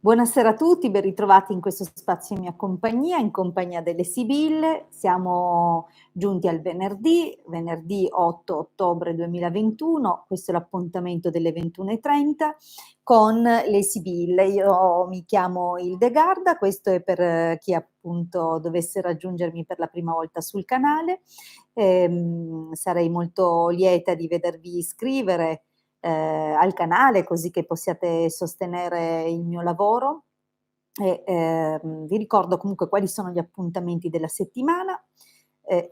Buonasera a tutti, ben ritrovati in questo spazio in compagnia delle Sibille. Siamo giunti al venerdì 8 ottobre 2021, questo è l'appuntamento delle 21:30 con le Sibille. Io mi chiamo Ildegarda, questo è per chi appunto dovesse raggiungermi per la prima volta sul canale. Sarei molto lieta di vedervi iscrivere al canale, così che possiate sostenere il mio lavoro. Vi ricordo comunque quali sono gli appuntamenti della settimana.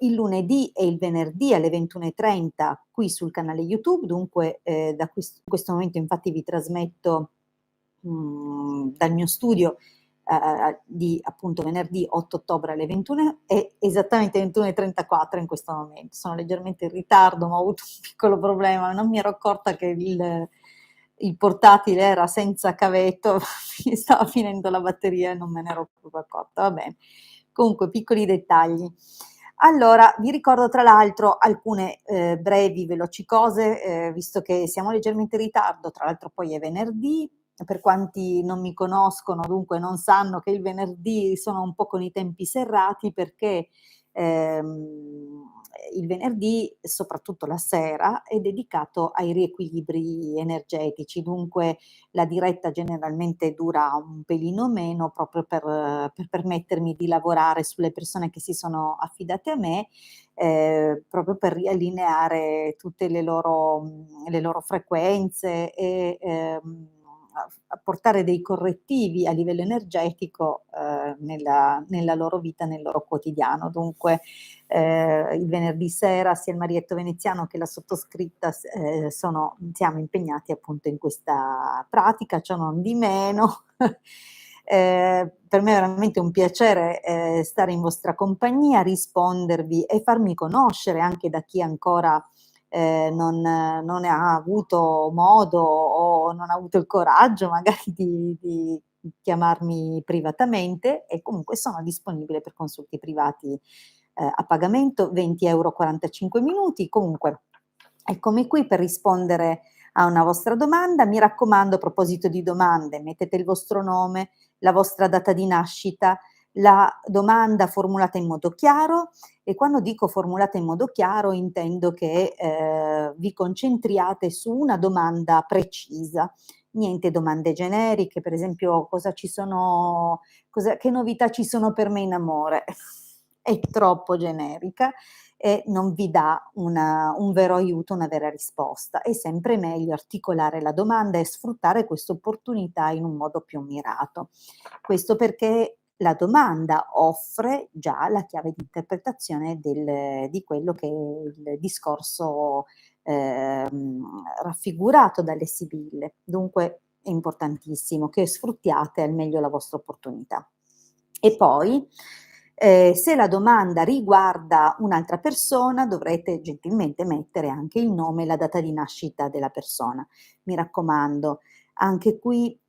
Il lunedì e il venerdì alle 21:30 qui sul canale YouTube, dunque in questo momento infatti vi trasmetto dal mio studio di appunto venerdì 8 ottobre alle 21 e esattamente 21:34 in questo momento. Sono leggermente in ritardo, ma ho avuto un piccolo problema, non mi ero accorta che il portatile era senza cavetto, mi stava finendo la batteria e non me ne ero proprio accorta. Va bene. Comunque, piccoli dettagli. Allora, vi ricordo tra l'altro alcune brevi, veloci cose, visto che siamo leggermente in ritardo, tra l'altro poi è venerdì, per quanti non mi conoscono, dunque non sanno che il venerdì sono un po' con i tempi serrati perché il venerdì, soprattutto la sera, è dedicato ai riequilibri energetici, dunque la diretta generalmente dura un pelino meno proprio per permettermi di lavorare sulle persone che si sono affidate a me, proprio per riallineare tutte le loro frequenze e a portare dei correttivi a livello energetico nella loro vita, nel loro quotidiano. Dunque il venerdì sera sia il Marietto Veneziano che la sottoscritta siamo impegnati appunto in questa pratica, ciò non di meno. Per me è veramente un piacere stare in vostra compagnia, rispondervi e farmi conoscere anche da chi ancora non ne ha avuto modo o non ha avuto il coraggio magari di chiamarmi privatamente, e comunque sono disponibile per consulti privati a pagamento, 20 € 45 minuti. Comunque, eccomi qui per rispondere a una vostra domanda. Mi raccomando, a proposito di domande, mettete il vostro nome, la vostra data di nascita, la domanda formulata in modo chiaro, e quando dico formulata in modo chiaro intendo che vi concentriate su una domanda precisa. Niente domande generiche, per esempio che novità ci sono per me in amore. È troppo generica e non vi dà un vero aiuto, una vera risposta. È sempre meglio articolare la domanda e sfruttare questa opportunità in un modo più mirato. Questo perché la domanda offre già la chiave di interpretazione di quello che è il discorso raffigurato dalle sibille. Dunque è importantissimo che sfruttiate al meglio la vostra opportunità. E poi, se la domanda riguarda un'altra persona, dovrete gentilmente mettere anche il nome e la data di nascita della persona. Mi raccomando, anche qui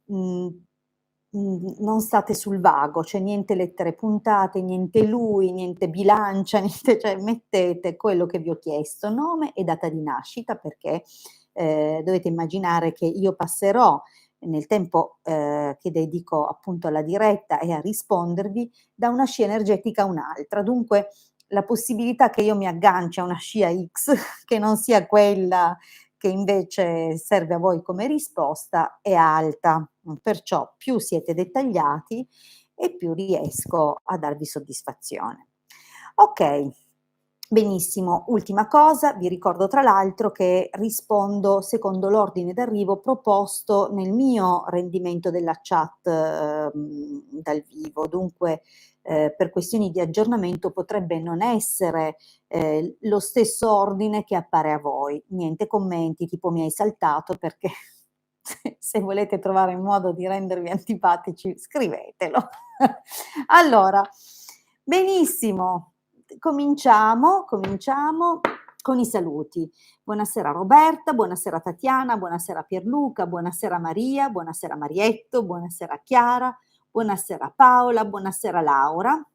non state sul vago, cioè niente lettere puntate, niente lui, niente bilancia, niente, cioè mettete quello che vi ho chiesto, nome e data di nascita, perché dovete immaginare che io passerò nel tempo che dedico appunto alla diretta e a rispondervi da una scia energetica a un'altra. Dunque la possibilità che io mi agganci a una scia X che non sia quella che invece serve a voi come risposta è alta. Perciò più siete dettagliati e più riesco a darvi soddisfazione. Ok, benissimo. Ultima cosa, vi ricordo tra l'altro che rispondo secondo l'ordine d'arrivo proposto nel mio rendimento della chat dal vivo. Dunque, per questioni di aggiornamento potrebbe non essere lo stesso ordine che appare a voi. Niente commenti tipo mi hai saltato, perché se volete trovare il modo di rendervi antipatici, scrivetelo. Allora, benissimo, cominciamo con i saluti. Buonasera Roberta, buonasera Tatiana, buonasera Pierluca, buonasera Maria, buonasera Marietto, buonasera Chiara, buonasera Paola, buonasera Laura,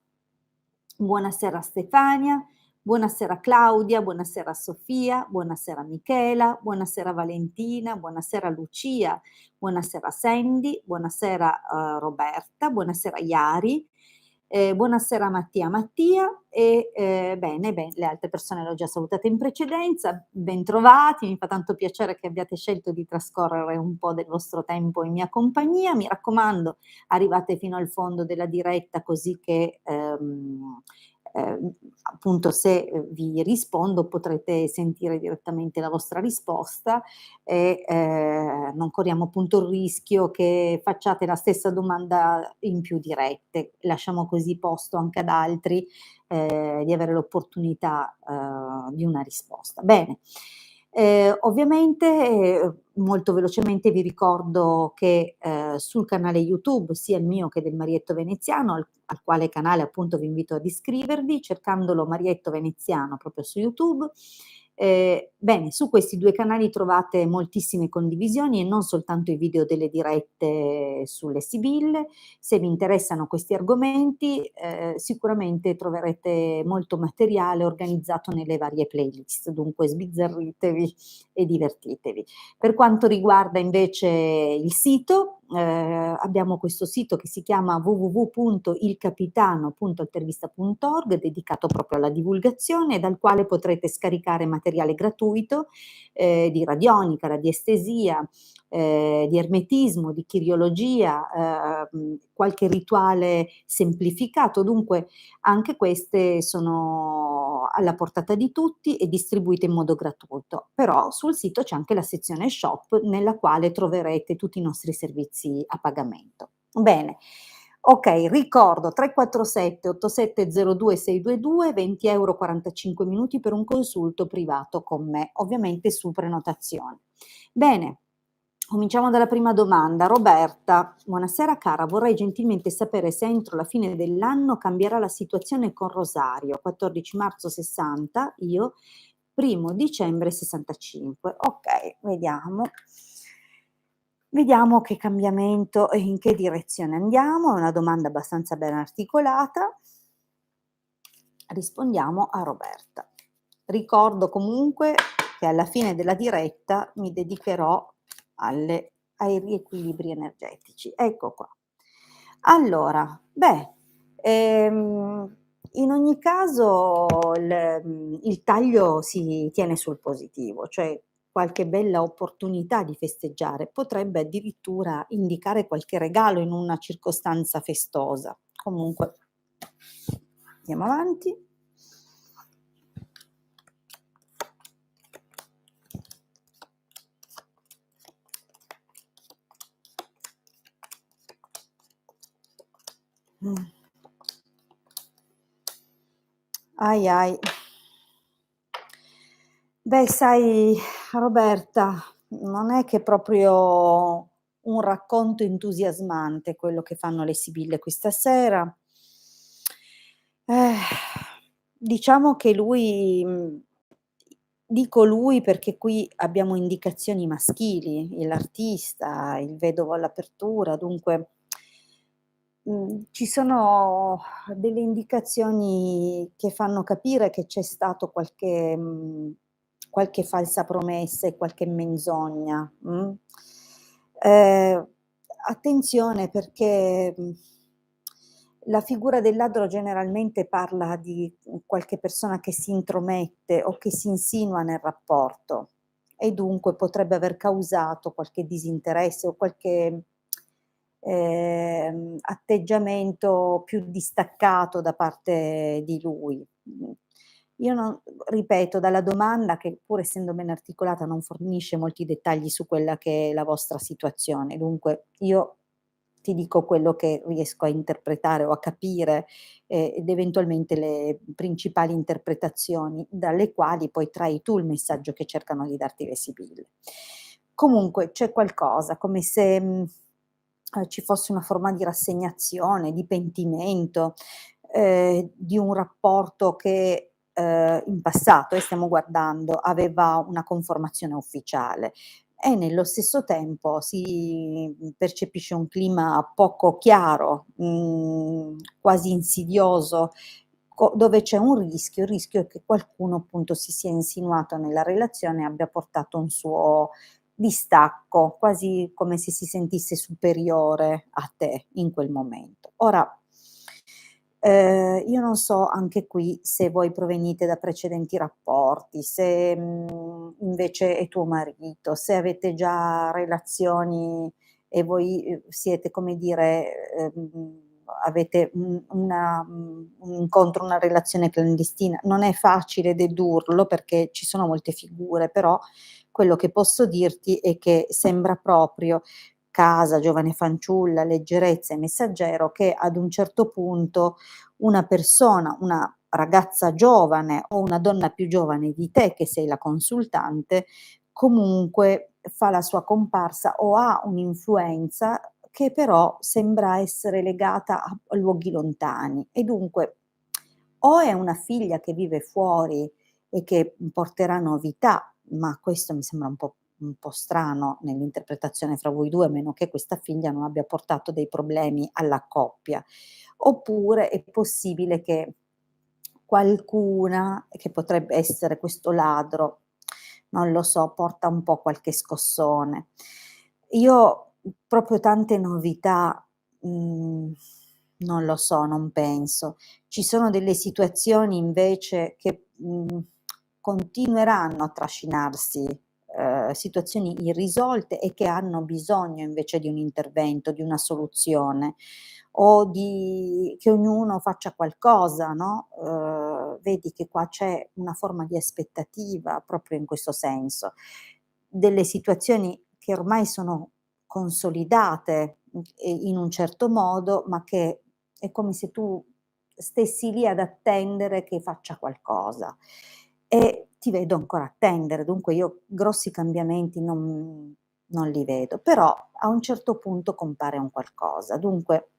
buonasera Stefania, Buonasera Claudia, buonasera Sofia, buonasera Michela, buonasera Valentina, buonasera Lucia, buonasera Sandy, buonasera Roberta, buonasera Iari, buonasera Mattia e bene, le altre persone le ho già salutate in precedenza, bentrovati, mi fa tanto piacere che abbiate scelto di trascorrere un po' del vostro tempo in mia compagnia, mi raccomando, arrivate fino al fondo della diretta così che appunto se vi rispondo potrete sentire direttamente la vostra risposta e non corriamo appunto il rischio che facciate la stessa domanda in più dirette, lasciamo così posto anche ad altri di avere l'opportunità di una risposta. Bene. Ovviamente molto velocemente vi ricordo che sul canale YouTube, sia il mio che del Marietto Veneziano, al quale canale appunto vi invito ad iscrivervi, cercandolo Marietto Veneziano proprio su YouTube. Bene, su questi due canali trovate moltissime condivisioni e non soltanto i video delle dirette sulle Sibille. Se vi interessano questi argomenti, sicuramente troverete molto materiale organizzato nelle varie playlist, dunque sbizzarritevi e divertitevi. Per quanto riguarda invece il sito, abbiamo questo sito che si chiama www.ilcapitano.altervista.org, dedicato proprio alla divulgazione, dal quale potrete scaricare materiale gratuito di radionica, radiestesia, di ermetismo, di chiriologia, qualche rituale semplificato, dunque anche queste sono alla portata di tutti e distribuite in modo gratuito, però sul sito c'è anche la sezione shop nella quale troverete tutti i nostri servizi a pagamento. Bene. Ok, ricordo 347 8702 622, 20 euro 45 minuti per un consulto privato con me, ovviamente su prenotazione. Bene, cominciamo dalla prima domanda. Roberta, buonasera cara, vorrei gentilmente sapere se entro la fine dell'anno cambierà la situazione con Rosario, 14 marzo 60, io, 1° dicembre 65. Ok, vediamo. Vediamo che cambiamento e in che direzione andiamo, è una domanda abbastanza ben articolata. Rispondiamo a Roberta. Ricordo comunque che alla fine della diretta mi dedicherò ai riequilibri energetici. Ecco qua. Allora, in ogni caso il taglio si tiene sul positivo, cioè qualche bella opportunità di festeggiare, potrebbe addirittura indicare qualche regalo in una circostanza festosa. Comunque, andiamo avanti. Ai ai. Beh, sai, Roberta, non è che proprio un racconto entusiasmante quello che fanno le Sibille questa sera. Diciamo che lui, dico lui perché qui abbiamo indicazioni maschili, l'artista, il vedovo all'apertura, dunque ci sono delle indicazioni che fanno capire che c'è stato qualche falsa promessa e qualche menzogna, Ehm, attenzione perché, la figura del ladro generalmente parla di, qualche persona che si intromette o che si insinua nel rapporto e dunque potrebbe aver causato qualche disinteresse o qualche atteggiamento più distaccato da parte di lui. Io non ripeto, dalla domanda che pur essendo ben articolata non fornisce molti dettagli su quella che è la vostra situazione, dunque io ti dico quello che riesco a interpretare o a capire, ed eventualmente le principali interpretazioni, dalle quali poi trai tu il messaggio che cercano di darti le sibille. Comunque c'è qualcosa, come se, ci fosse una forma di rassegnazione, di pentimento, di un rapporto che, in passato, stiamo guardando, aveva una conformazione ufficiale e nello stesso tempo si percepisce un clima poco chiaro, quasi insidioso, dove c'è un rischio, il rischio è che qualcuno appunto si sia insinuato nella relazione e abbia portato un suo distacco, quasi come se si sentisse superiore a te in quel momento. Ora, io non so anche qui se voi provenite da precedenti rapporti, se, invece è tuo marito, se avete già relazioni e voi, siete come dire, avete un incontro, una relazione clandestina. Non è facile dedurlo perché ci sono molte figure, però quello che posso dirti è che sembra proprio casa, giovane fanciulla, leggerezza e messaggero che ad un certo punto una persona, una ragazza giovane o una donna più giovane di te che sei la consultante, comunque fa la sua comparsa o ha un'influenza che però sembra essere legata a luoghi lontani e dunque o è una figlia che vive fuori e che porterà novità, ma questo mi sembra un po' strano nell'interpretazione fra voi 2, a meno che questa figlia non abbia portato dei problemi alla coppia. Oppure è possibile che qualcuna, che potrebbe essere questo ladro, non lo so, porta un po' qualche scossone. Io proprio tante novità, non lo so, non penso. Ci sono delle situazioni invece che, continueranno a trascinarsi, situazioni irrisolte e che hanno bisogno invece di un intervento, di una soluzione o di che ognuno faccia qualcosa, no, vedi che qua c'è una forma di aspettativa proprio in questo senso. Delle situazioni che ormai sono consolidate, e in un certo modo, ma che è come se tu stessi lì ad attendere che faccia qualcosa. E ti vedo ancora attendere, dunque io grossi cambiamenti non li vedo, però a un certo punto compare un qualcosa. Dunque,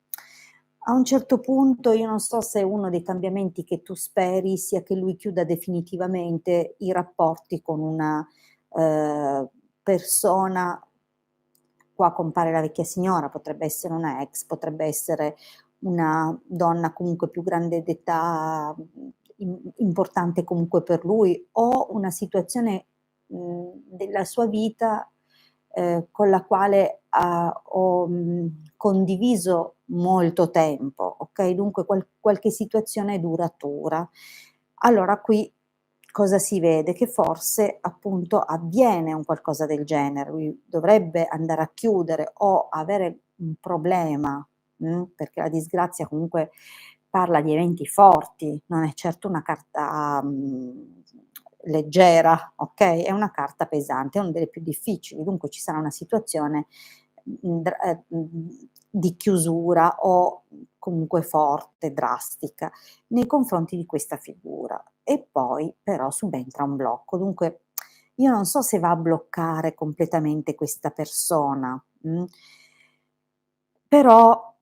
a un certo punto io non so se uno dei cambiamenti che tu speri sia che lui chiuda definitivamente i rapporti con una, persona. Qua compare la vecchia signora, potrebbe essere una ex, potrebbe essere una donna comunque più grande d'età, importante comunque per lui, o una situazione, della sua vita, con la quale ho, condiviso molto tempo, okay, dunque qualche situazione duratura. Allora qui cosa si vede? Che forse appunto avviene un qualcosa del genere, lui dovrebbe andare a chiudere o avere un problema, perché la disgrazia comunque parla di eventi forti, non è certo una carta, leggera, okay, è una carta pesante, è una delle più difficili, dunque ci sarà una situazione, di chiusura o comunque forte, drastica nei confronti di questa figura. E poi però subentra un blocco. Dunque io non so se va a bloccare completamente questa persona, però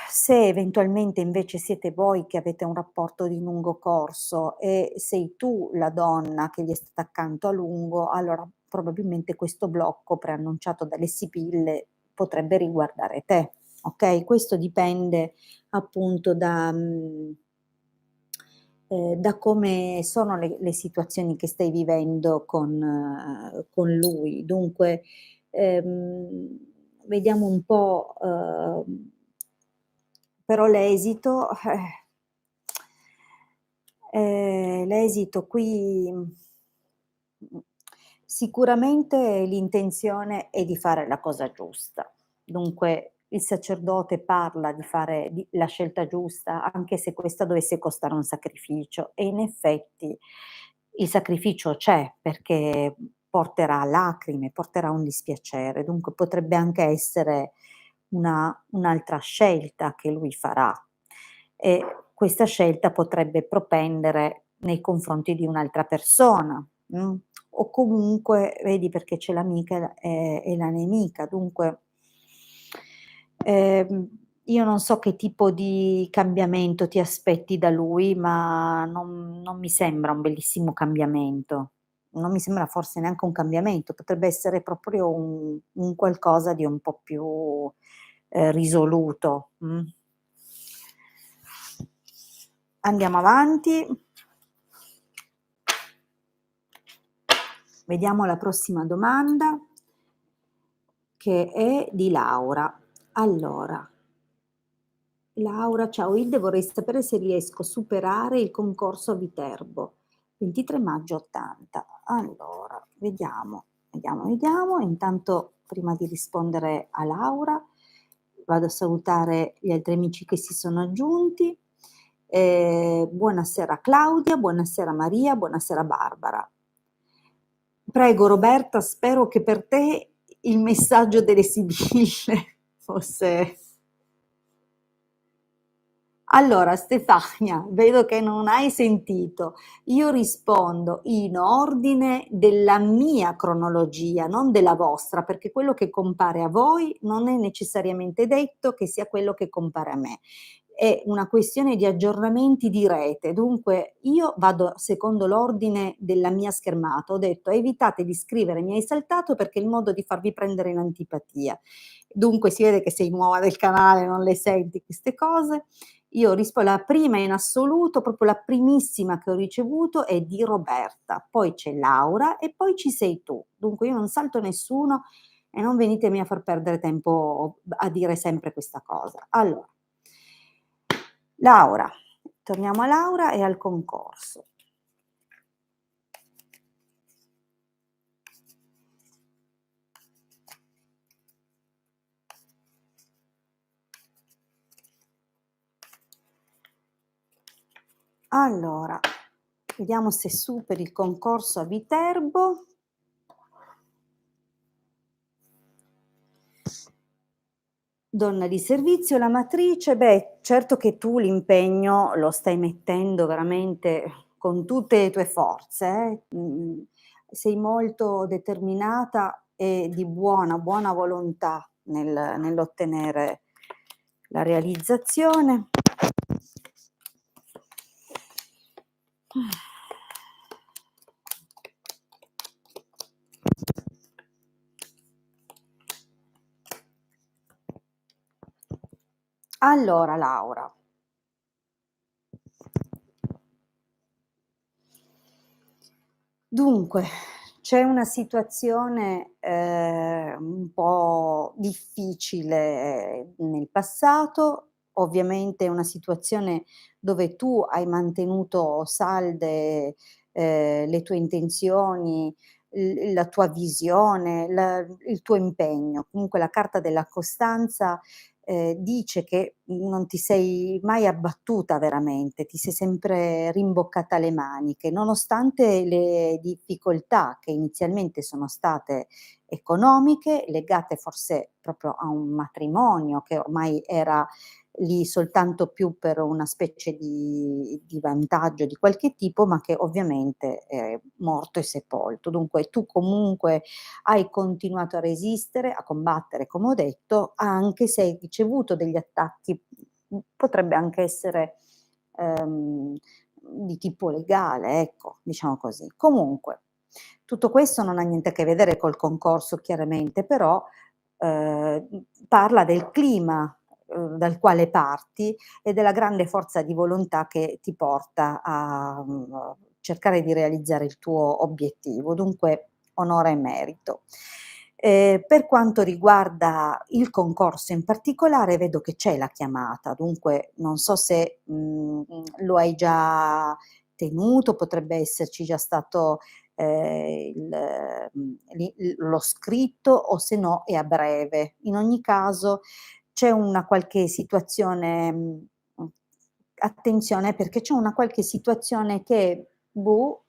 se eventualmente invece siete voi che avete un rapporto di lungo corso e sei tu la donna che gli è stata accanto a lungo, allora probabilmente questo blocco preannunciato dalle sibille potrebbe riguardare te, okay? Questo dipende appunto da come sono le situazioni che stai vivendo con lui. Dunque, vediamo un po', però l'esito qui, sicuramente l'intenzione è di fare la cosa giusta. Dunque il sacerdote parla di fare la scelta giusta, anche se questa dovesse costare un sacrificio e in effetti il sacrificio c'è, perché porterà lacrime, porterà un dispiacere, dunque potrebbe anche essere un'altra scelta che lui farà e questa scelta potrebbe propendere nei confronti di un'altra persona, o comunque vedi perché c'è l'amica e la nemica, dunque, ehm, io non so che tipo di cambiamento ti aspetti da lui, ma non mi sembra un bellissimo cambiamento. Non mi sembra forse neanche un cambiamento, potrebbe essere proprio un qualcosa di un po' più, risoluto, Andiamo avanti. Vediamo la prossima domanda, che è di Laura. Allora, Laura, ciao Ilde, vorrei sapere se riesco a superare il concorso a Viterbo, 23 maggio 80. Allora, vediamo. Intanto, prima di rispondere a Laura, vado a salutare gli altri amici che si sono aggiunti. Buonasera Claudia, buonasera Maria, buonasera Barbara. Prego Roberta, spero che per te il messaggio delle Sibille fosse... Allora, Stefania, vedo che non hai sentito. Io rispondo in ordine della mia cronologia, non della vostra, perché quello che compare a voi non è necessariamente detto che sia quello che compare a me. È una questione di aggiornamenti di rete, dunque io vado secondo l'ordine della mia schermata. Ho detto evitate di scrivere mi hai saltato perché è il modo di farvi prendere in antipatia. Dunque si vede che sei nuova del canale, non le senti queste cose. Io rispondo, la prima in assoluto, proprio la primissima che ho ricevuto è di Roberta, poi c'è Laura e poi ci sei tu. Dunque io non salto nessuno e non venitemi a far perdere tempo a dire sempre questa cosa. Allora, Laura, torniamo a Laura e al concorso. Allora, vediamo se superi il concorso a Viterbo. Donna di servizio, la matrice, beh, certo che tu l'impegno lo stai mettendo veramente con tutte le tue forze, sei molto determinata e di buona volontà nell'ottenere la realizzazione. Allora Laura, dunque c'è una situazione un po' difficile nel passato, ovviamente è una situazione dove tu hai mantenuto salde le tue intenzioni, la tua visione, il tuo impegno. Comunque la carta della costanza dice che non ti sei mai abbattuta veramente, ti sei sempre rimboccata le maniche, nonostante le difficoltà che inizialmente sono state economiche, legate forse proprio a un matrimonio che ormai era lì soltanto più per una specie di vantaggio di qualche tipo, ma che ovviamente è morto e sepolto. Dunque tu comunque hai continuato a resistere, a combattere, come ho detto, anche se hai ricevuto degli attacchi, potrebbe anche essere di tipo legale, ecco, diciamo così. Comunque, tutto questo non ha niente a che vedere col concorso, chiaramente, però parla del clima dal quale parti e della grande forza di volontà che ti porta a cercare di realizzare il tuo obiettivo. Dunque, onore e merito. Per quanto riguarda il concorso in particolare, vedo che c'è la chiamata, dunque non so se lo hai già tenuto, potrebbe esserci già stato lo scritto o se no è a breve. In ogni caso c'è una qualche situazione, attenzione perché c'è una qualche situazione che, boh,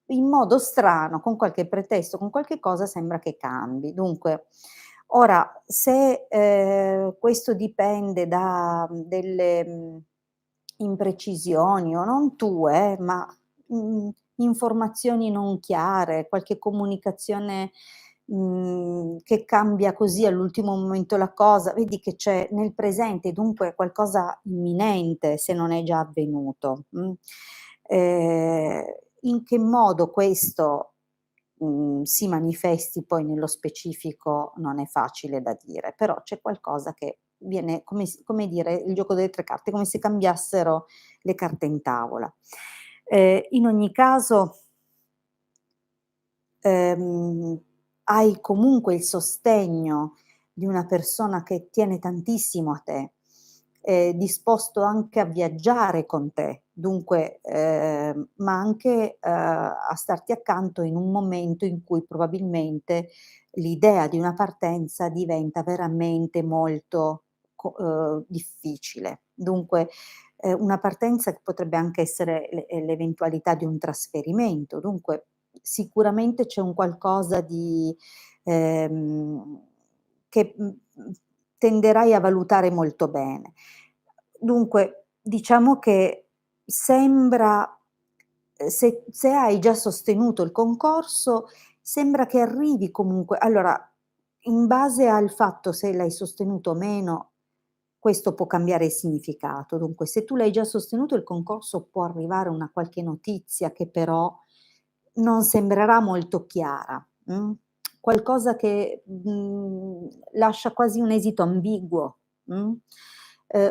in modo strano, con qualche pretesto, con qualche cosa sembra che cambi. Dunque, ora se questo dipende da delle imprecisioni o non tue, ma informazioni non chiare, qualche comunicazione che cambia così all'ultimo momento la cosa, vedi che c'è nel presente dunque qualcosa imminente se non è già avvenuto. In che modo questo si manifesti poi nello specifico non è facile da dire, però c'è qualcosa che viene come dire, il gioco delle 3 carte, come se cambiassero le carte in tavola. In ogni caso, ehm, hai comunque il sostegno di una persona che tiene tantissimo a te, disposto anche a viaggiare con te, dunque, ma anche, a starti accanto in un momento in cui probabilmente l'idea di una partenza diventa veramente molto difficile. Dunque, una partenza che potrebbe anche essere l'eventualità di un trasferimento, dunque sicuramente c'è un qualcosa di ehm, che, tenderai a valutare molto bene. Dunque, diciamo che sembra se hai già sostenuto il concorso, sembra che arrivi comunque allora, in base al fatto se l'hai sostenuto o meno, questo può cambiare il significato. Dunque, se tu l'hai già sostenuto il concorso, può arrivare una qualche notizia che però non sembrerà molto chiara, qualcosa che, lascia quasi un esito ambiguo,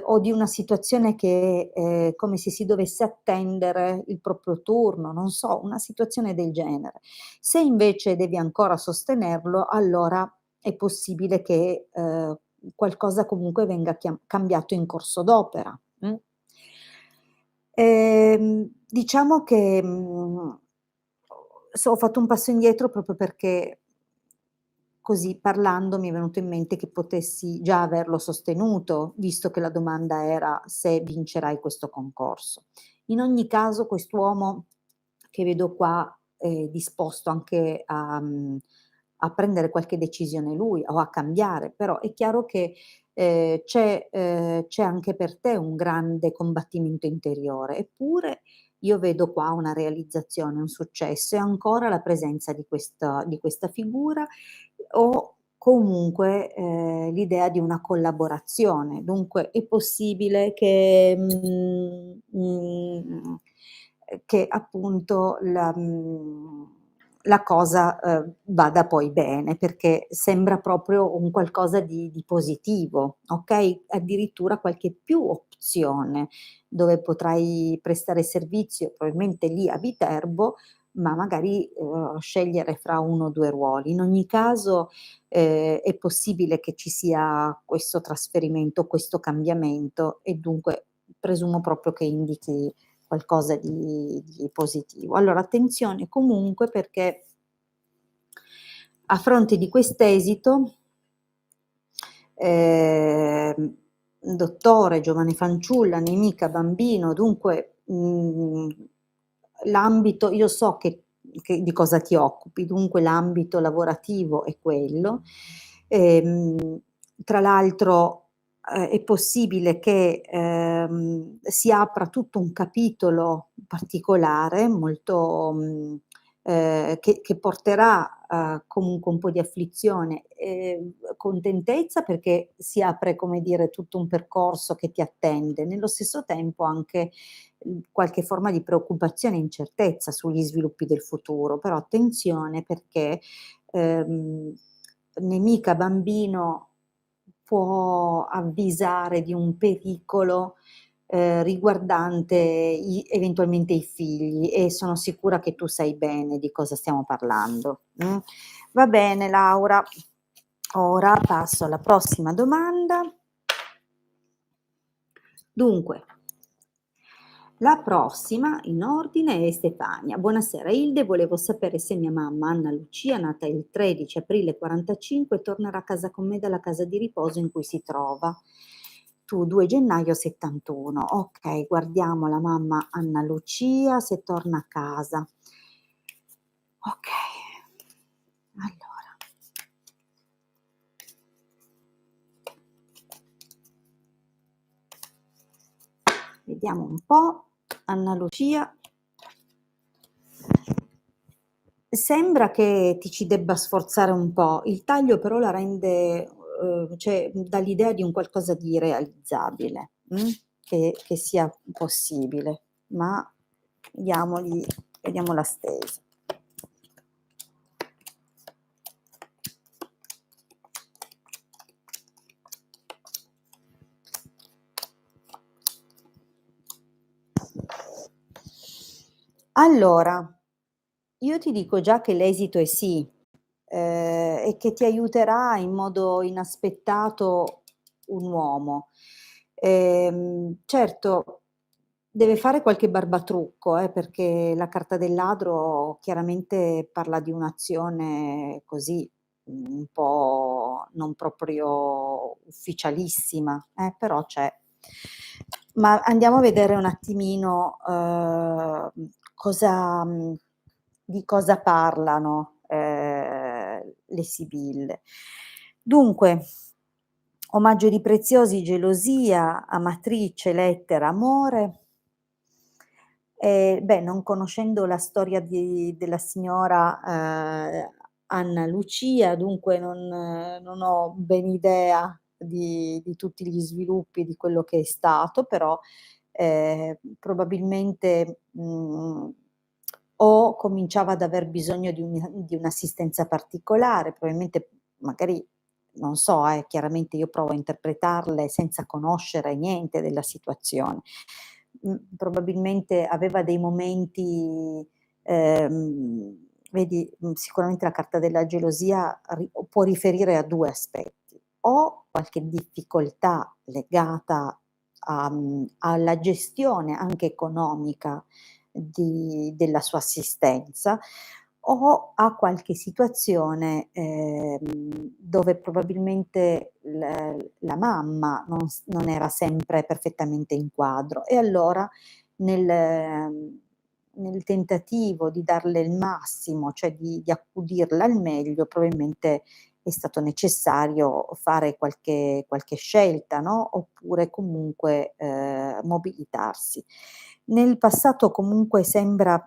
o di una situazione che è come se si dovesse attendere il proprio turno, non so, una situazione del genere. Se invece devi ancora sostenerlo, allora è possibile che, qualcosa comunque venga cambiato in corso d'opera, diciamo che, ho fatto un passo indietro proprio perché così parlando mi è venuto in mente che potessi già averlo sostenuto, visto che la domanda era se vincerai questo concorso. In ogni caso quest'uomo che vedo qua è disposto anche a prendere qualche decisione lui o a cambiare, però è chiaro che, c'è anche per te un grande combattimento interiore, eppure io vedo qua una realizzazione, un successo e ancora la presenza di questa figura o comunque, l'idea di una collaborazione. Dunque è possibile che appunto la cosa, vada poi bene, perché sembra proprio un qualcosa di positivo, okay, addirittura qualche più opzione dove potrai prestare servizio, probabilmente lì a Viterbo, ma magari, scegliere fra 1 o 2 ruoli. In ogni caso, è possibile che ci sia questo trasferimento, questo cambiamento e dunque presumo proprio che indichi qualcosa di positivo. Allora attenzione comunque perché a fronte di quest'esito, dottore, giovane fanciulla, nemica, bambino, dunque, l'ambito io so che di cosa ti occupi, dunque l'ambito lavorativo è quello. Tra l'altro, è possibile che, si apra tutto un capitolo particolare molto, che porterà a comunque un po' di afflizione, contentezza perché si apre, come dire, tutto un percorso che ti attende, nello stesso tempo anche, qualche forma di preoccupazione e incertezza sugli sviluppi del futuro. Però attenzione perché, ehm, nemica bambino può avvisare di un pericolo, riguardante eventualmente i figli e sono sicura che tu sai bene di cosa stiamo parlando, Va bene Laura, ora passo alla prossima domanda. Dunque, la prossima in ordine è Stefania. Buonasera Ilde, volevo sapere se mia mamma Anna Lucia, nata il 13 aprile 45, tornerà a casa con me dalla casa di riposo in cui si trova. Tu 2 gennaio 71. Ok, guardiamo la mamma Anna Lucia se torna a casa. Ok, allora. Vediamo un po'. Anna Lucia. Sembra che ti ci debba sforzare un po', il taglio però la rende, cioè dà l'idea di un qualcosa di realizzabile, che sia possibile, ma vediamo la stesa. Allora, io ti dico già che l'esito è sì, e che ti aiuterà in modo inaspettato un uomo. Certo, deve fare qualche barbatrucco, perché la carta del ladro chiaramente parla di un'azione così, un po' non proprio ufficialissima, però c'è. Ma andiamo a vedere un attimino, cosa di cosa parlano, le sibille. Dunque, omaggio di preziosi, gelosia, amatrice, lettera, amore. Beh, non conoscendo la storia della signora, Anna Lucia, dunque non ho ben idea di tutti gli sviluppi di quello che è stato, però, probabilmente, o cominciava ad aver bisogno di un'assistenza particolare, probabilmente magari non so, chiaramente io provo a interpretarle senza conoscere niente della situazione. Probabilmente aveva dei momenti, vedi, sicuramente la carta della gelosia può riferire a 2 aspetti: o qualche difficoltà legata alla gestione anche economica della sua assistenza, o a qualche situazione, dove probabilmente la mamma non era sempre perfettamente in quadro e allora nel tentativo di darle il massimo, cioè di accudirla al meglio, probabilmente è stato necessario fare qualche scelta, no, oppure comunque, mobilitarsi. Nel passato comunque sembra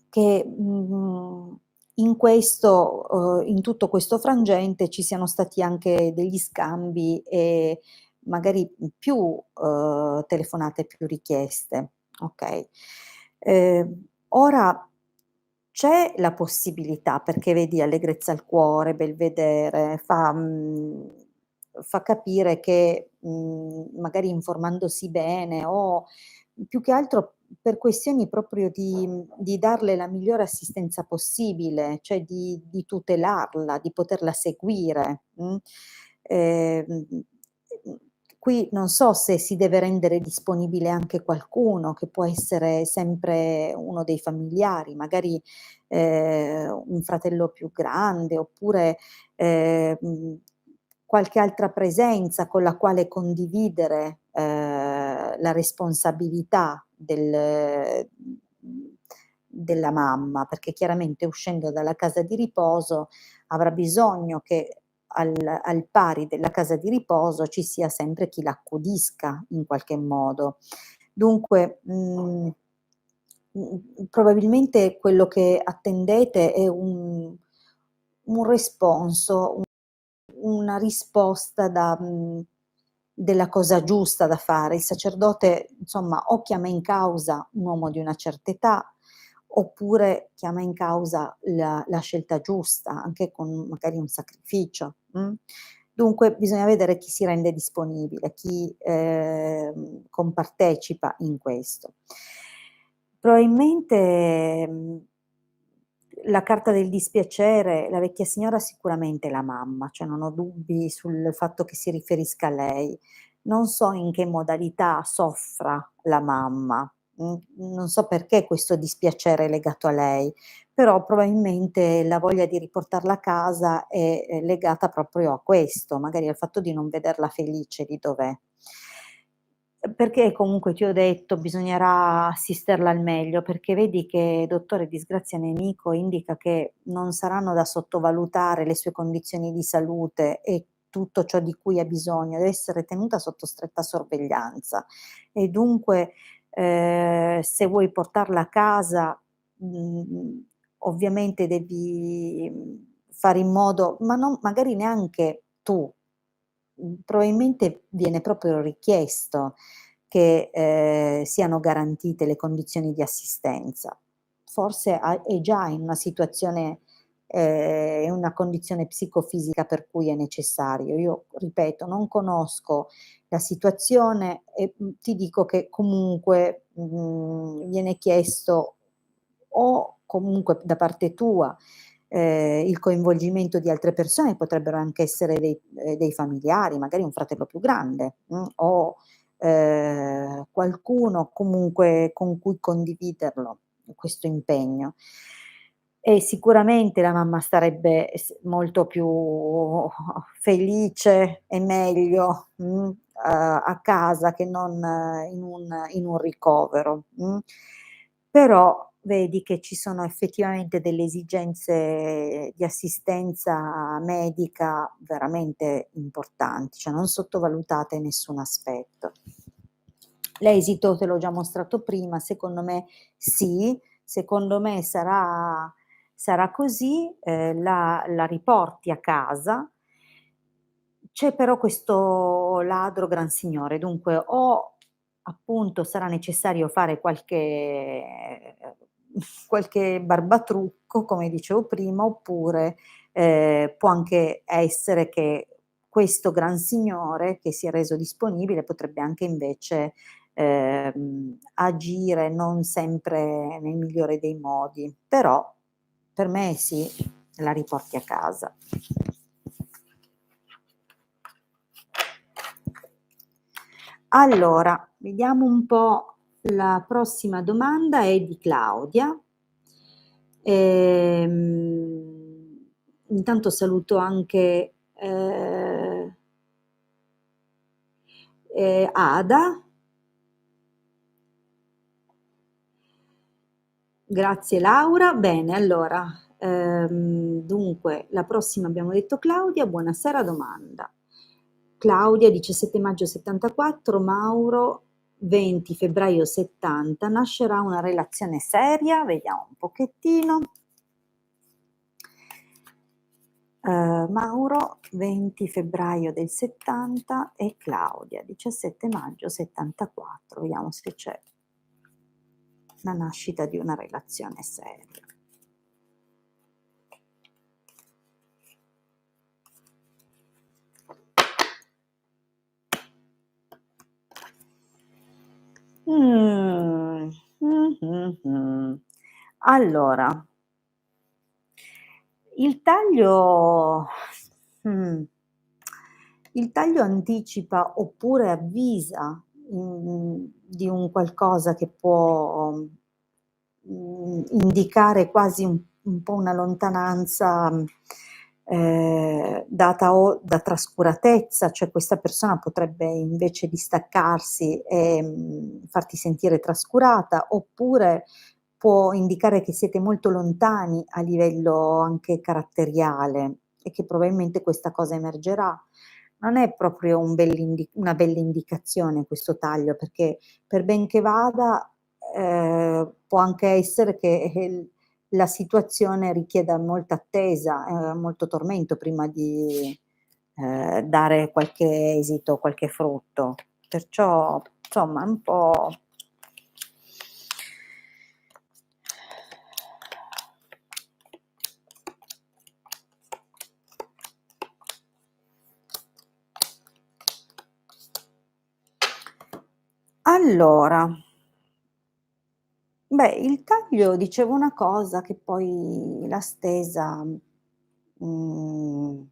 che, in tutto questo frangente ci siano stati anche degli scambi e magari, più, telefonate, più richieste, okay. Ora c'è la possibilità, perché vedi allegrezza al cuore, bel vedere, fa capire che, magari informandosi bene o più che altro per questioni proprio di darle la migliore assistenza possibile, cioè di tutelarla, di poterla seguire, Ehm, mhmm, qui non so se si deve rendere disponibile anche qualcuno, che può essere sempre uno dei familiari, magari, un fratello più grande, oppure, qualche altra presenza con la quale condividere, la responsabilità della mamma, perché chiaramente uscendo dalla casa di riposo avrà bisogno che al pari della casa di riposo ci sia sempre chi l'accudisca in qualche modo. Dunque, probabilmente quello che attendete è un responso, una risposta della cosa giusta da fare. Il sacerdote, insomma, o chiama in causa un uomo di una certa età, oppure chiama in causa la scelta giusta, anche con magari un sacrificio, Dunque bisogna vedere chi si rende disponibile, chi, compartecipa in questo. Probabilmente, la carta del dispiacere, la vecchia signora sicuramente è la mamma, cioè non ho dubbi sul fatto che si riferisca a lei. Non so in che modalità soffra la mamma, non so perché questo dispiacere è legato a lei, però probabilmente la voglia di riportarla a casa è legata proprio a questo, magari al fatto di non vederla felice di dov'è. Perché comunque ti ho detto bisognerà assisterla al meglio, perché vedi che dottore disgrazia nemico indica che non saranno da sottovalutare le sue condizioni di salute e tutto ciò di cui ha bisogno, deve essere tenuta sotto stretta sorveglianza e dunque, se vuoi portarla a casa, ovviamente devi, fare in modo ma non magari neanche tu, probabilmente viene proprio richiesto che, siano garantite le condizioni di assistenza. Forse è già in una situazione in una condizione psicofisica per cui è necessario. Io ripeto, non conosco la situazione e, ti dico che comunque, viene chiesto o comunque da parte tua, il coinvolgimento di altre persone, potrebbero anche essere dei familiari, magari un fratello più grande, o, qualcuno comunque con cui condividerlo, questo impegno. E sicuramente la mamma starebbe molto più felice e meglio, a casa che non in un ricovero, Però vedi che ci sono effettivamente delle esigenze di assistenza medica veramente importanti, cioè non sottovalutate in nessun aspetto. L'esito te l'ho già mostrato prima, secondo me sì, secondo me sarà così, la riporti a casa. C'è però questo ladro gran signore, dunque o appunto sarà necessario fare qualche barbatrucco, come dicevo prima, oppure, può anche essere che questo gran signore che si è reso disponibile potrebbe anche invece, agire non sempre nel migliore dei modi, però per me sì, la riporti a casa. Allora, vediamo un po', la prossima domanda è di Claudia. Intanto saluto anche Ada. Grazie Laura. Bene, allora, dunque, la prossima abbiamo detto Claudia. Buonasera, domanda. Claudia, 17 maggio 74, Mauro, 20 febbraio 70. Nascerà una relazione seria? Vediamo un pochettino. Mauro, 20 febbraio del 70 e Claudia, 17 maggio 74. Vediamo se c'è la nascita di una relazione seria. Allora, il taglio mh, il taglio anticipa oppure avvisa, di un qualcosa che può, indicare quasi un po' una lontananza, data o da trascuratezza, cioè questa persona potrebbe invece distaccarsi e, farti sentire trascurata, oppure può indicare che siete molto lontani a livello anche caratteriale e che probabilmente questa cosa emergerà. Non è proprio una bella indicazione questo taglio, perché per ben che vada, può anche essere che, la situazione richieda molta attesa, molto tormento prima di, dare qualche esito, qualche frutto. Perciò, insomma, è un po'. Allora, beh, il taglio diceva una cosa che poi la stesa, mhmm,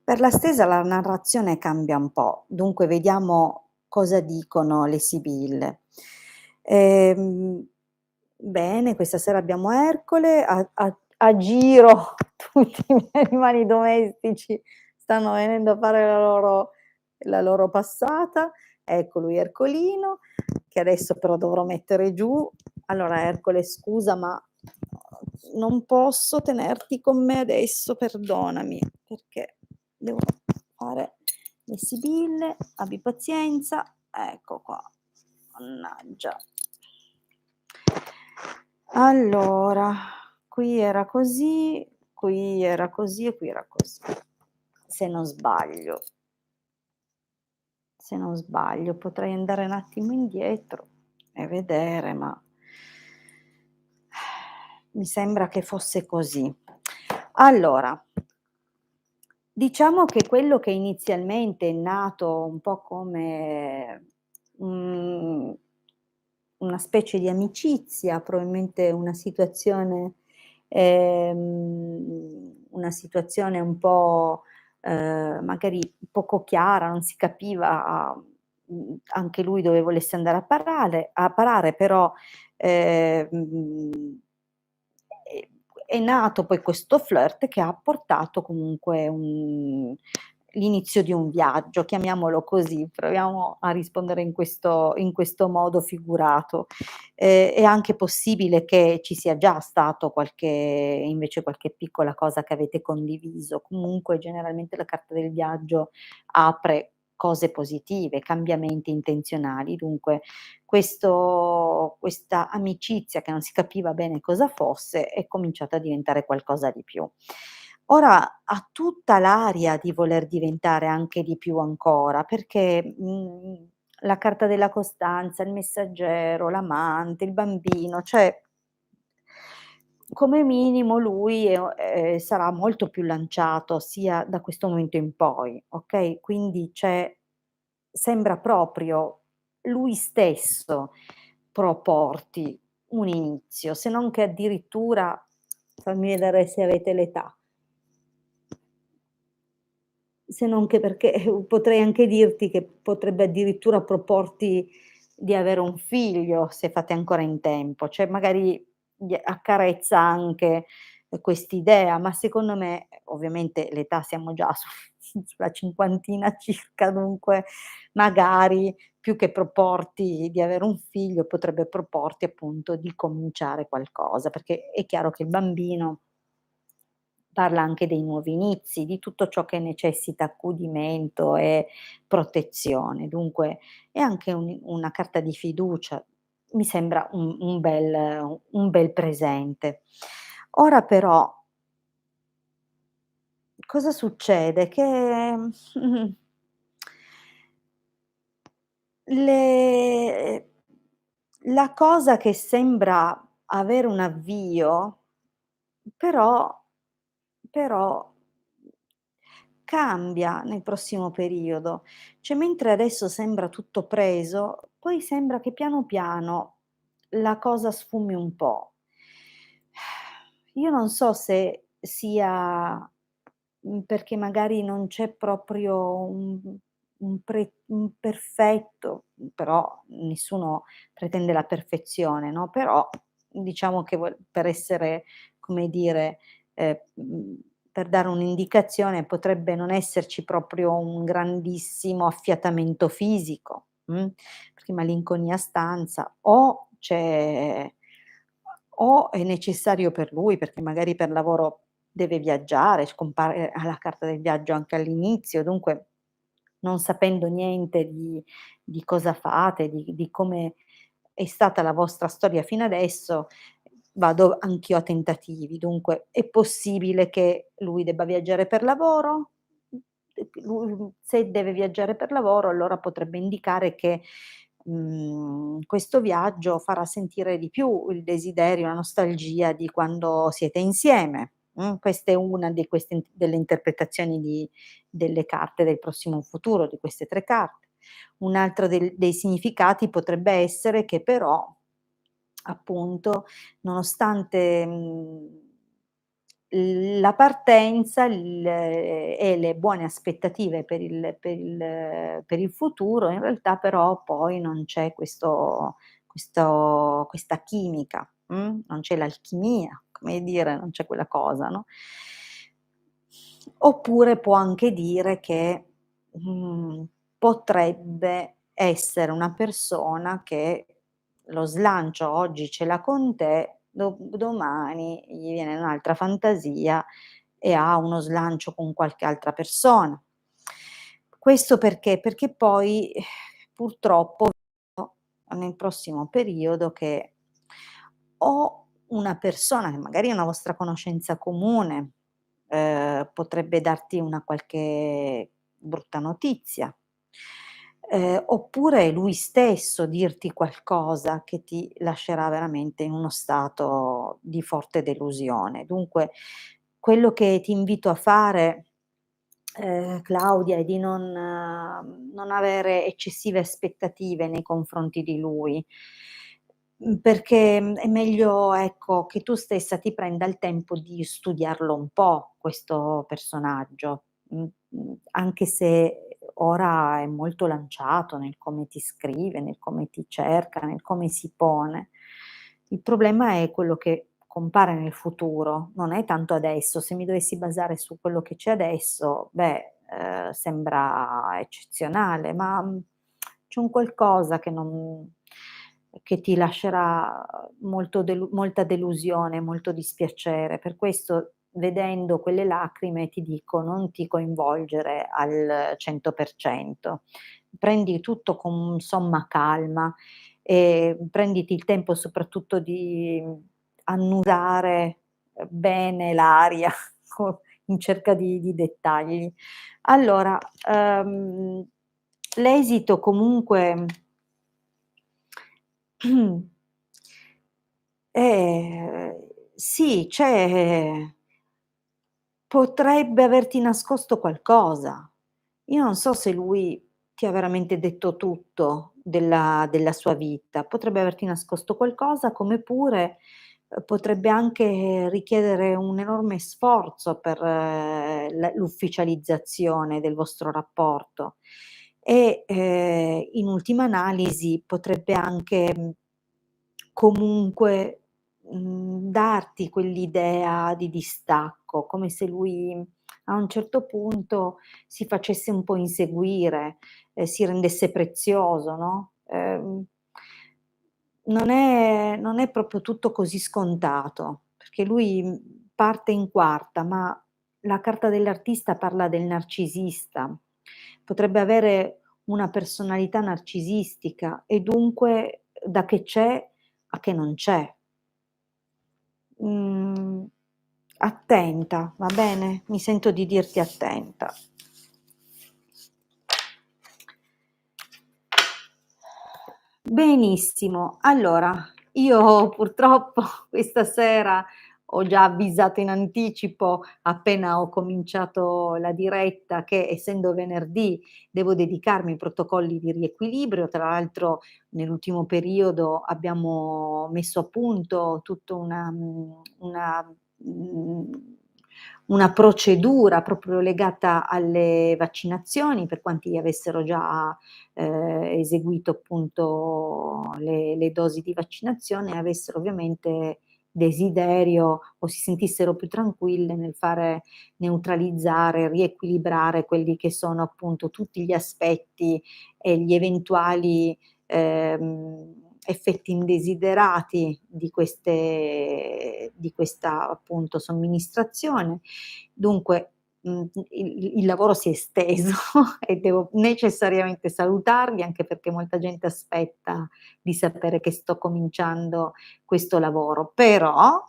per la stesa la narrazione cambia un po', dunque vediamo cosa dicono le sibille. Ehm, Bene, questa sera abbiamo Ercole, a giro tutti i miei animali domestici stanno venendo a fare la loro passata. Ecco lui Ercolino, che adesso però dovrò mettere giù. Allora Ercole, scusa, ma non posso tenerti con me adesso, perdonami, perché devo fare le sibille, abbi pazienza. Ecco qua, mannaggia. Allora, qui era così, qui era così e qui era così, se non sbaglio. Se non sbaglio, potrei andare un attimo indietro e vedere, ma mi sembra che fosse così. Allora, diciamo che quello che inizialmente è nato un po' come, mhmm, una specie di amicizia, probabilmente una situazione un po', magari poco chiara, non si capiva, anche lui dove volesse andare a parare, però, mhmm, è nato poi questo flirt che ha portato comunque l'inizio di un viaggio, chiamiamolo così, proviamo a rispondere in questo modo figurato. È anche possibile che ci sia già stato qualche piccola cosa che avete condiviso. Comunque generalmente la carta del viaggio apre cose positive, cambiamenti intenzionali. Dunque questa amicizia che non si capiva bene cosa fosse, è cominciata a diventare qualcosa di più. Ora ha tutta l'aria di voler diventare anche di più ancora, perché, la carta della costanza, il messaggero, l'amante, il bambino, cioè come minimo lui sarà molto più lanciato sia da questo momento in poi, okay, quindi sembra proprio lui stesso proporti un inizio, se non che addirittura fammi vedere se avete l'età. Se non che perché potrei anche dirti che potrebbe addirittura proporti di avere un figlio, se fate ancora in tempo, cioè magari gli accarezza anche, quest'idea, ma secondo me ovviamente l'età siamo già sulla cinquantina circa, dunque magari più che proporti di avere un figlio, potrebbe proporti appunto di cominciare qualcosa, perché è chiaro che il bambino parla anche dei nuovi inizi, di tutto ciò che necessita accudimento e protezione. Dunque è anche una carta di fiducia. Mi sembra un bel presente. Ora però cosa succede? Che, le la cosa che sembra avere un avvio, però però cambia nel prossimo periodo. Cioè, mentre adesso sembra tutto preso, poi sembra che piano piano la cosa sfumi un po'. Io non so se sia, perché magari non c'è proprio un perfetto, però nessuno pretende la perfezione, no, però diciamo che per essere, come dire, per dare un'indicazione potrebbe non esserci proprio un grandissimo affiatamento fisico, perché malinconia stanza o è necessario per lui, perché magari per lavoro deve viaggiare, scompare la carta del viaggio anche all'inizio, dunque non sapendo niente di cosa fate, di come è stata la vostra storia fino adesso, vado anch'io a tentativi. Dunque è possibile che lui debba viaggiare per lavoro? Se deve viaggiare per lavoro allora potrebbe indicare che, questo viaggio farà sentire di più il desiderio, la nostalgia di quando siete insieme. Questa è una di queste delle interpretazioni delle carte del prossimo futuro, di queste 3 carte. Un altro dei significati potrebbe essere che però, appunto, nonostante, la partenza, e le buone aspettative per il futuro, in realtà però poi non c'è questa chimica, non c'è l'alchimia, come dire, non c'è quella cosa, no. Oppure può anche dire che, potrebbe essere una persona che lo slancio oggi ce l'ha con te, domani gli viene un'altra fantasia e ha uno slancio con qualche altra persona. Questo perché? Perché poi, purtroppo nel prossimo periodo che o una persona che magari è una vostra conoscenza comune, potrebbe darti una qualche brutta notizia, oppure lui stesso dirti qualcosa che ti lascerà veramente in uno stato di forte delusione. Dunque, quello che ti invito a fare, Claudia, è di non avere eccessive aspettative nei confronti di lui. Perché, è meglio, ecco, che tu stessa ti prenda il tempo di studiarlo un po' questo personaggio, anche se ora è molto lanciato nel come ti scrive, nel come ti cerca, nel come si pone. Il problema è quello che compare nel futuro, non è tanto adesso. Se mi dovessi basare su quello che c'è adesso, beh, sembra eccezionale, ma, c'è un qualcosa che ti lascerà molta delusione, molto dispiacere. Per questo, vedendo quelle lacrime, ti dico: non ti coinvolgere al 100%. Prendi tutto con somma calma e prenditi il tempo soprattutto di annusare, bene l'aria in cerca di dettagli. Allora, l'esito comunque sì, potrebbe averti nascosto qualcosa. Io non so se lui ti ha veramente detto tutto della sua vita, potrebbe averti nascosto qualcosa, come pure, potrebbe anche richiedere un enorme sforzo per l'ufficializzazione del vostro rapporto e, in ultima analisi potrebbe anche, comunque, darti quell'idea di distacco, come se lui a un certo punto si facesse un po' inseguire, si rendesse prezioso, no, non è proprio tutto così scontato, perché lui, parte in quarta, ma la carta dell'artista parla del narcisista. Potrebbe avere una personalità narcisistica e dunque da che c'è a che non c'è. Mhmm, attenta, va bene? Mi sento di dirti attenta. Benissimo, allora io purtroppo questa sera ho già avvisato in anticipo, appena ho cominciato la diretta, che essendo venerdì devo dedicarmi ai protocolli di riequilibrio. Tra l'altro nell'ultimo periodo abbiamo messo a punto tutto una procedura proprio legata alle vaccinazioni per quanti avessero già eseguito appunto le dosi di vaccinazione e avessero ovviamente desiderio o si sentissero più tranquille nel fare neutralizzare, riequilibrare quelli che sono appunto tutti gli aspetti e gli eventuali effetti indesiderati di questa appunto somministrazione. Dunque, il lavoro si è esteso e devo necessariamente salutarvi, anche perché molta gente aspetta di sapere che sto cominciando questo lavoro. Però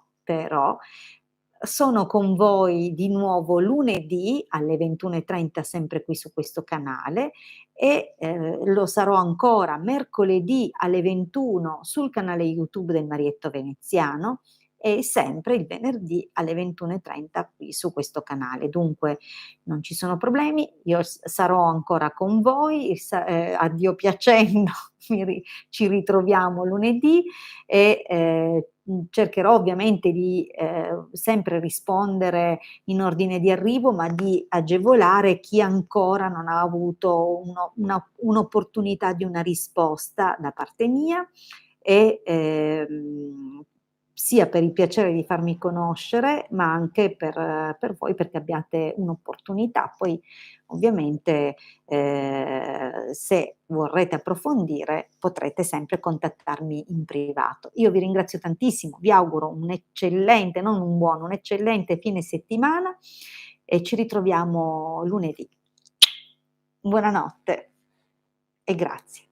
sono con voi di nuovo lunedì alle 21:30 sempre qui su questo canale e, lo sarò ancora mercoledì alle 21 sul canale YouTube del Marietto Veneziano e sempre il venerdì alle 21:30 qui su questo canale. Dunque non ci sono problemi, io sarò ancora con voi, a Dio piacendo ci ritroviamo lunedì e, cercherò ovviamente di, sempre rispondere in ordine di arrivo, ma di agevolare chi ancora non ha avuto un'opportunità di una risposta da parte mia e, sia per il piacere di farmi conoscere, ma anche per voi perché abbiate un'opportunità. Poi ovviamente, se vorrete approfondire potrete sempre contattarmi in privato. Io vi ringrazio tantissimo, vi auguro un eccellente, non un buono, un eccellente fine settimana e ci ritroviamo lunedì. Buonanotte e grazie.